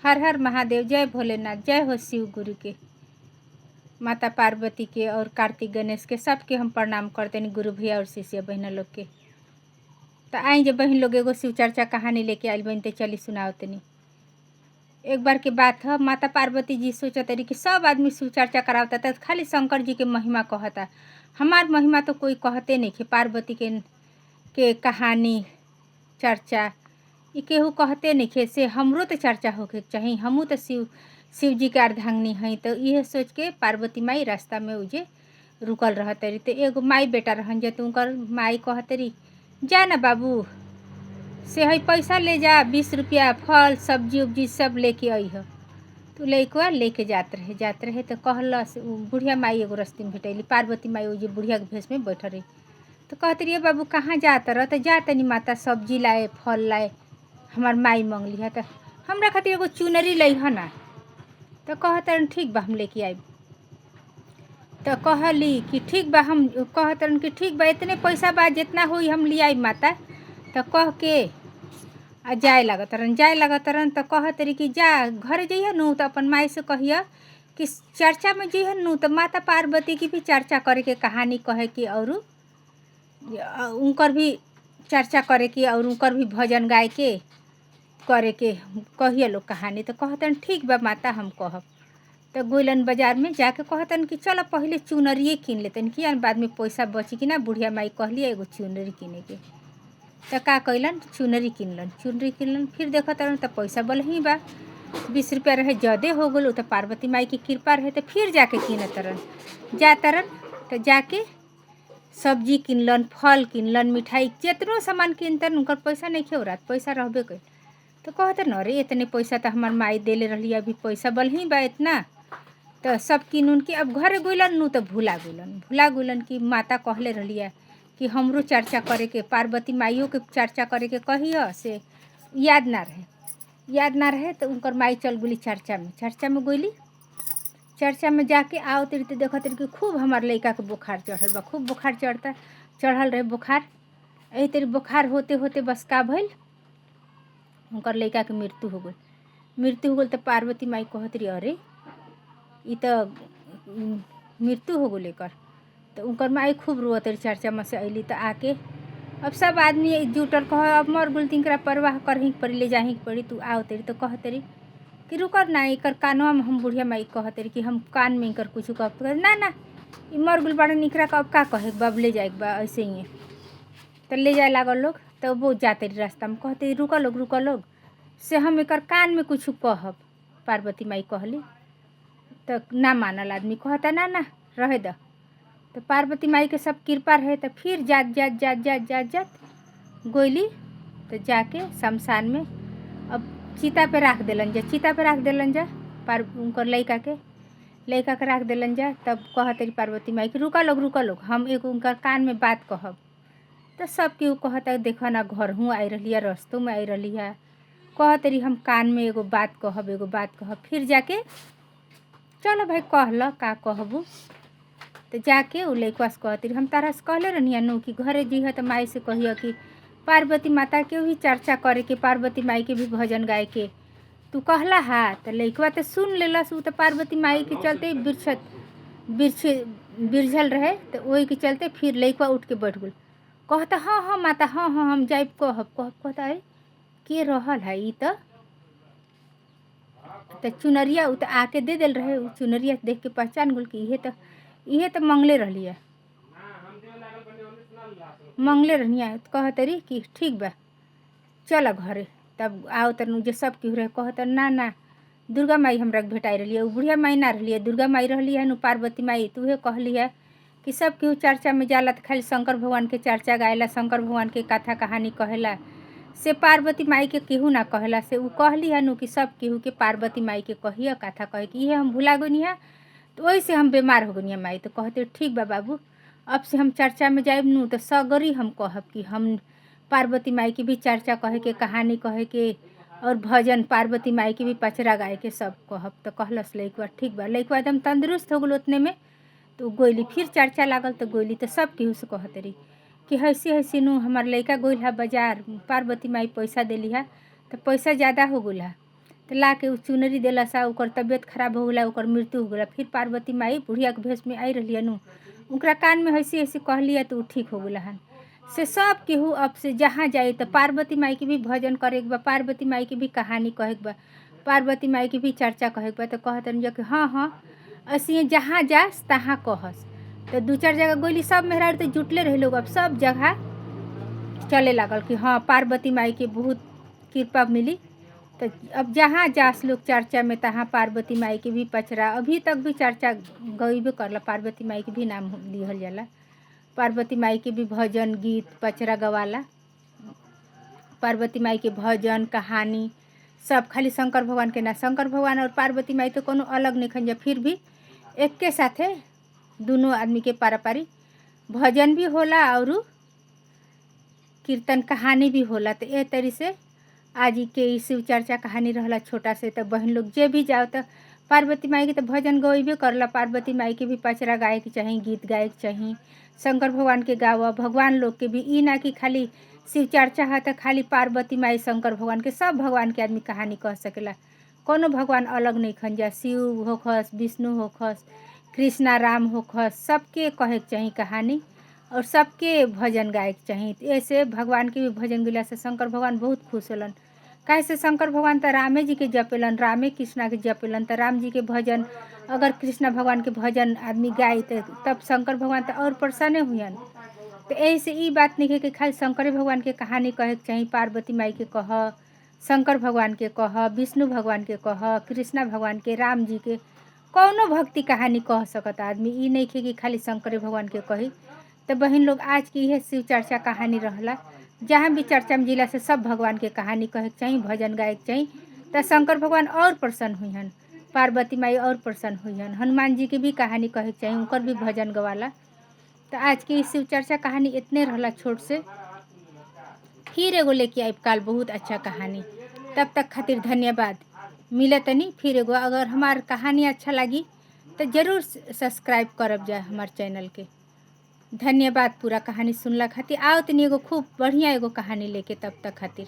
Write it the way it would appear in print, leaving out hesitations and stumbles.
हर हर महादेव। जय भोलेनाथ। जय हो शिव गुरु के, माता पार्वती के और कार्तिक गणेश के सबके हम प्रणाम करते हैं, गुरु भैया और शिष्य बहन लोग के। तो आई जब बहन लोग एगो शिव चर्चा कहानी लेके आयल बहन, तो चली सुनाओ तनी। एक बार की बात है, माता पार्वती जी सोचत रही कि सब आदमी शिव चर्चा करावता था, खाली शंकर जी के महिमा कहता, हमार महिमा तो कोई कहते नहीं कि पार्वती के कहानी चर्चा ये केहू कहते नहीं खे से हमरो तो चर्चा होके चाहिए, हमू तो शिव जी के अर्धांगिनी हैं। तो यह सोच के पार्वती माई रास्ता में उजे रुकल रहते रही। तो एगो माई बेटा रहन जे, तो उनकर माई कहते रही, जा ना बाबू से है पैसा ले जा, 20 रुपया फल सब्जी उब्जी सब लेके आई हो। तो लैकवा लेके जात रहे तो कहलस बुढ़िया माई एगो रस्ते में भेटैली, पार्वती माई उजे बुढ़िया के भेष में बैठ रही। तो कहते रही बाबू कहाँ जात रह? तो जा तनी माता सब्जी लाए फल लाए, हमार माई मंगली है, तो हमरा खातिर एगो चुनरी लई है ना। तो कहतन ठीक बा हम लेके आए। तो कहली कि ठीक बा, हम कहतन कि ठीक बा, इतने पैसा बा जितना हुई हम ले आई माता। तो कह के आ जाए लागत रन। तो कहत रही कि जा घर जइह नू तो अपन माई से कहिए कि चर्चा में जइह नू तो माता पार्वती की भी चर्चा करे के, कहानी कहे की और उनकर भी चर्चा करे की और उनकर भी भजन गाए के करे के कहिए लोग कहानी। तो कहतन ठीक बा माता हम कहब। तो गोलन बाजार में जाके कहतन कि चलो पहले चुनरिए किन लेतन कि बाद में पैसा बची कि ना। बुढ़िया माई कहली एगो चुनरी किने के। तो का कैलन चुनरी किनलन। फिर देखतन तो पैसा बल ही बा, 20 रुपया रहे, ज़्यादा हो गल। तो पार्वती माई की कृपा रहे तो फिर जाके किनतरन जातरन। तो जाके सब्जी किनलन, फल किनलन, मिठाई जितनो सामान किनतन उनकर पैसा नहीं खे रहा, पैसा रहबे कर। तो कहते न अरे इतने पैसा तो हमार माई देले रही, अभी पैसा बल ही बा इतना। तो सब किन उन के अब घरे गुलन नू तो भूला गुलन कि माता कहले रही कि हमरो चर्चा करे के, पार्वती माइयों के चर्चा करे के कहिए से याद ना रहे। तो उनकर माई चल गुली चर्चा में गोली। चर्चा में जाके आओ तेरी तो देखो तेरी कि खूब हमार लड़का के बुखार चढ़ल बा, खूब बुखार चढ़ल रहे बुखार। यही तेरी बुखार होते होते बस का भइल, उनकर लड़का के मृत्यु हो गई। तो पार्वती माई कहत रही अरे ये तो मृत्यु हो गई एकर। तो उनकर माई खूब रोत रही। चर्चा में से अली तो आके अब सब आदमी जुटल, कह अब मर गुल तिनकरा परवाह करही पड़ी, ले जाही पड़ी। तू आओ तेरी तो कहते रही कि रुकर ना एकर कानवा में, हम बुढ़िया माई कहते रही कि हम कान में एकर कुछ कह ना ये मर गुल बड़ा निकरा का अब का कहे बब ले जाए बा ऐसे ही। तो ले जाए लागल लोग। तो वो जाते रही रास्ता में, कहते रुका लोग से हम एकर कान में कुछ कहब। पार्वती माई कहली तो ना मानल आदमी, कहता ना रहे द। तो पार्वती माई के सब कृपा रहे। तो फिर जात गोली। तो जाके शमशान में अब चिता पे रख देलन जा उनकर लड़का के रख देलन जा। तब कहते पार्वती माई कि रुका लोग हम एगो उनकर कान में बात कहब। तो सब केहू कहता देखो ना घर हूँ आई रही है, रस्तों में आई रही है, कहते रही हम कान में एगो बात कहब। फिर जाके चलो भाई कहल का कहबू। तो जाके उ लइकवा से कहती रही हम तारा से कहले रहनी नु कि घरे जी है तो माई से कहिए कि पार्वती माता के भी चर्चा करे के, पार्वती माई के भी भजन गाए के तू कहला हा। तो लइकवा तो सुन लेलस। उ तो पार्वती माई के चलते बिरझल रहे। तो वही के चलते फिर लइकवा उठ के बैठ गल। कहता हाँ माता हाँ हम जाइब कहब। कहता अरे के रहल है ई तो चुनरिया उ तो आके दे दिल रहे। उ चुनरिया देख के पहचान गल कि इहे तो मंगले रहली है। तो कहते रही कि ठीक बा चल घरे। तब आओ तनु जे सब केहू रहे कहता ना दुर्गा माई हमरा के भेटाई रही है। उ बुढ़िया माई ना रही है, दुर्गा माई रही है नु पार्वती माई। तो उहे कहली है कि सब केहू चर्चा में जाला तो खाली शंकर भगवान के चर्चा गाएला, शंकर भगवान के कथा कहानी कहेला, से पार्वती माई के केहू ना कहेला। से उ कहली है नु कि सब केहू के पार्वती माई के कहिए कथा कहे कि ये हम भुला गनी है। तो वही से हम बीमार हो गनी माई। तो कहते ठीक बा बाबू अब से हम चर्चा में जाइब नू तो सगरी हम कहब कि हम पार्वती माई की भी चर्चा कहे के, कहानी कहे के और भजन पार्वती माई की भी पचरा गाए के सब कहब। तो कहलस लइकवा ठीक बा। लइकवा एकदम तंदुरुस्त हो गल उतने में। तो गोली फिर चर्चा लागल। तो गोली तो सब केहू से कहते रही कि हैसी नू हमार लइका गोइल है बाजार, पार्वती माई पैसा देली है तो पैसा ज़्यादा हो गल है। तो ला के उ चुनरी देला सा, ओकर तबियत खराब हो गला, ओकर मृत्यु हो गला। फिर पार्वती माई बुढ़िया के भेष में आई रही नु, उनकरा कान में ऐसी ऐसी कहलिए तो उ ठीक हो गला हन। से सब केहू अब से जहाँ जाए तो पार्वती माई के भी भजन करे के बा, पार्वती माई के भी कहानी कहे के बा, पार्वती माई के भी चर्चा कहे के बा। तो कहतन जो कि हाँ हाँ ऐसे जहाँ जास तहाँ कहस। तो 2-4 जगह गोली सब मेहरारू तो जुटले रहे लोग, अब सब जगह चले लागल कि हाँ पार्वती माई के बहुत कृपा मिली। तो अब जहाँ जास लोग चर्चा में तहाँ पार्वती माई के भी पचरा अभी तक भी चर्चा गईबे करला, पार्वती माई के भी नाम लिहल जाला, पार्वती माई के भी भजन गीत पचरा गवाला। पार्वती माई के भजन कहानी सब खाली शंकर भगवान के ना, शंकर भगवान और पार्वती माई तो कोनो अलग नहीं खंजा, फिर भी एक के साथे दोनों आदमी के पारापारी भजन भी होला और कीर्तन कहानी भी होला। तो ए तरी से आज के शिव चर्चा कहानी रहला छोटा से। तो बहन लोग जे भी जाओ तो पार्वती माई के तो भजन गईबे करला, पार्वती माई के भी पचरा गाए के चाही, गीत गाए के चाही, शंकर भगवान के गावा, भगवान लोग के भी ई ना कि खाली शिव चर्चा है तो खाली पार्वती माई शंकर भगवान के, सब भगवान के आदमी कहानी कह सकेला, कोनो भगवान अलग नहीं खंजा, शिव होखस, विष्णु होखस, कृष्णा राम होखस, सबके कहे के चाही कहानी और सबके भजन गाए के चाही। ऐसे भगवान के भी भजन गइला से शंकर भगवान बहुत खुश होलन। काहे से शंकर भगवान तो रामे जी के जपेलन, रामे कृष्णा के जपेलन। तो राम जी के भजन अगर कृष्णा भगवान के भजन आदमी गाई तो तब शंकर भगवान तो और प्रसन्न हुयन। तो ऐसे ई बात नहीं है कि खाली शंकर भगवान के कहानी कहे के चाही, पार्वती माई के कह, शंकर भगवान के कह, विष्णु भगवान के कह, कृष्णा भगवान के, राम जी के, कौनो भक्ति कहानी कह सकता आदमी, ई नहीं है कि खाली शंकर भगवान के कही। तो बहन लोग आज की यह शिव चर्चा कहानी रहला, जहाँ भी चर्चा में जिला से सब भगवान के कहानी कहे के चाही, भजन गाए के चाही। तो शंकर भगवान और प्रसन्न हुईहन, पार्वती माई और प्रसन्न हुईहन, हनुमान जी की भी कहानी कहे के चाही, उनकर भी भजन गवाला। तो आज की शिव चर्चा कहानी इतने रहला छोट से, फिर एगो लेके आइब काल बहुत अच्छा कहानी। तब तक खातिर धन्यवाद, मिले तनी फिर एगो। अगर हमार कहानी अच्छा लगी तो ज़रूर सब्सक्राइब करब जा हमार चैनल के। धन्यवाद पूरा कहानी सुनला खातिर। आओ तनी एगो खूब बढ़िया एगो कहानी लेके, तब तक खातिर।